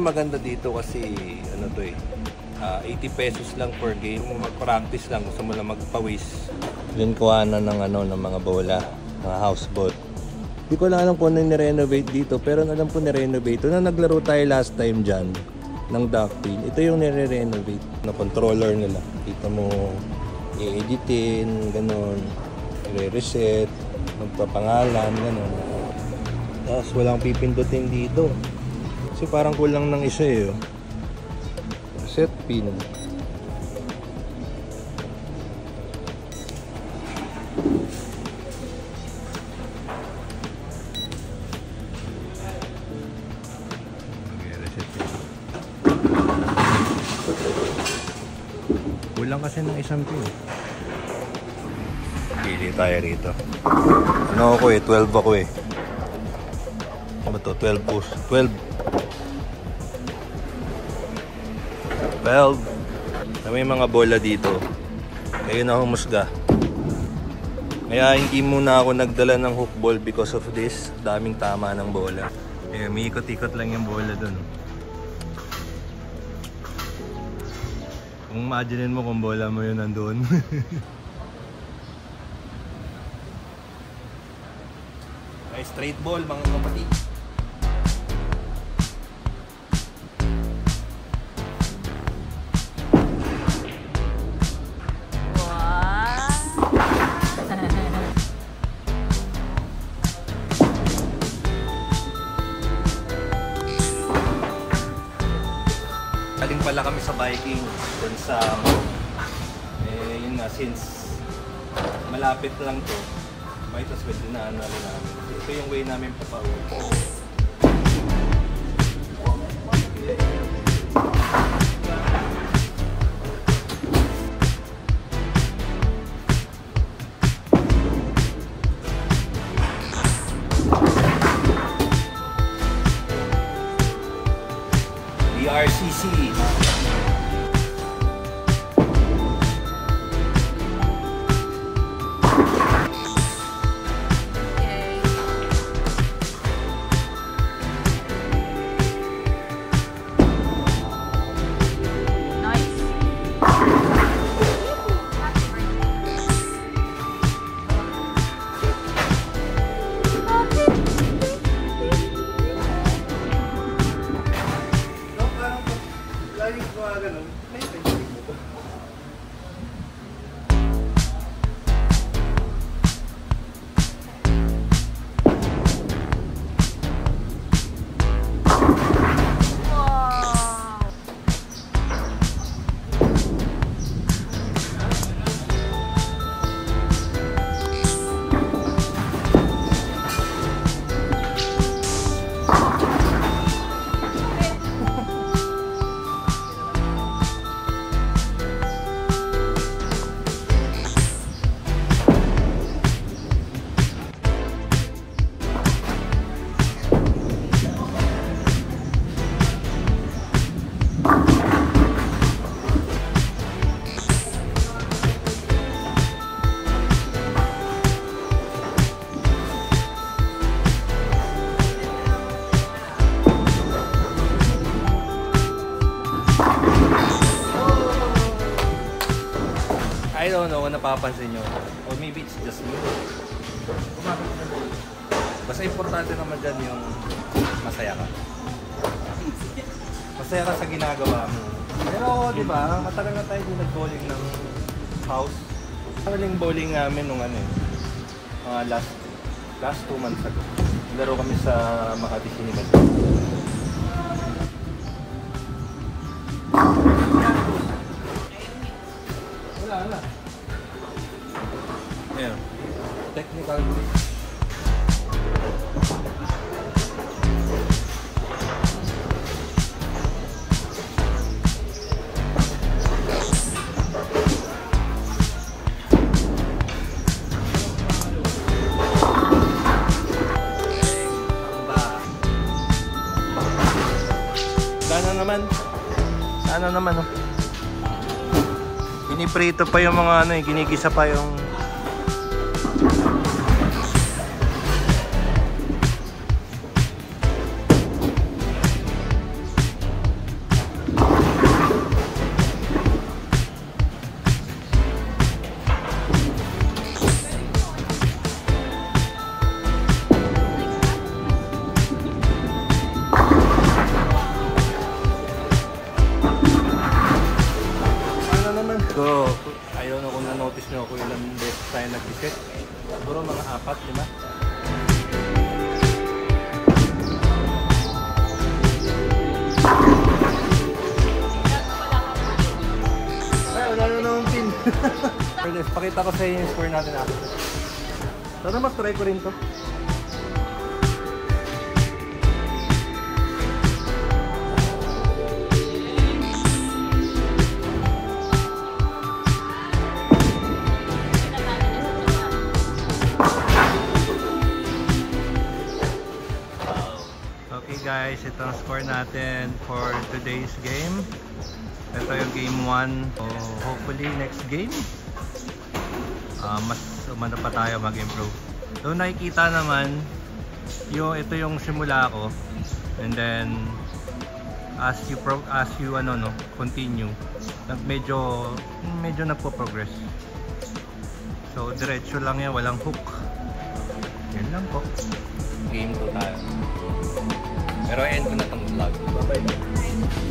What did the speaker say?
naman maganda dito kasi ano to eh, 80 pesos lang per game. Kung mag-practice lang, gusto mo lang magpawis, yun kuha na ng ano, ng mga bola, mga houseboat. Hindi ko lang alam kung ano ni-renovate dito, pero alam ko ni-renovate. Na naglaro tayo last time dyan ng duckpin, ito yung nire-renovate na controller nila. Kita mo i-editin, ganun, i-reset, magpapangalan, ganun. Tapos walang pipindutin dito kasi parang kulang ng isa eh. Set pin. Kulang kasi ng isang pin. Pili tayo rito. Ano ako eh, 12 ako eh. Ano ba to? 12 push. 12. 12. May mga bola dito. Kayo na humusga. Kaya hindi muna ako nagdala ng hook ball because of this. Daming tama ng bola. Eh, may ikot-ikot lang yung bola dun. Kung imaginin mo kung bola mo yun nandun. Ay, straight ball mga kapatid. Galing pala kami sa biking dun sa yun nga, since malapit lang to, might as well dinaan na rin namin. Ito yung way namin papauwi. RCC. I don't know kung napapansin nyo. Or maybe it's just me. Basta importante naman dyan yung masaya ka. Masaya ka sa ginagawa mo. Pero di ba, matagal na tayo din nag-bowling ng house. Huling bowling namin nung ano last 2 months ago. Laro kami sa Makati Cinema. Wala. Ayan. Technical glitch. Sana naman oh. Piniprito pa yung mga ano eh, ginikisa pa yung Ano naman? So, ayaw na kung na-notice nyo kung ilang beses tayo nag-reset. Siguro mga 4, 5. Ay, wala na namang pin. Pakita ko sa inyo yung score natin after. Sana mas try ko rin to. Okay guys, ito ang score natin for today's game. Ito yung game 1. So hopefully next game mas umano pa tayo mag-improve. So nakikita naman ito yung simula ko, and then as you continue, medyo nagpo-progress. So diretso lang yan, walang hook. Yan lang po. Game 2 tayo. Pero end ko na tong vlog. Bye bye.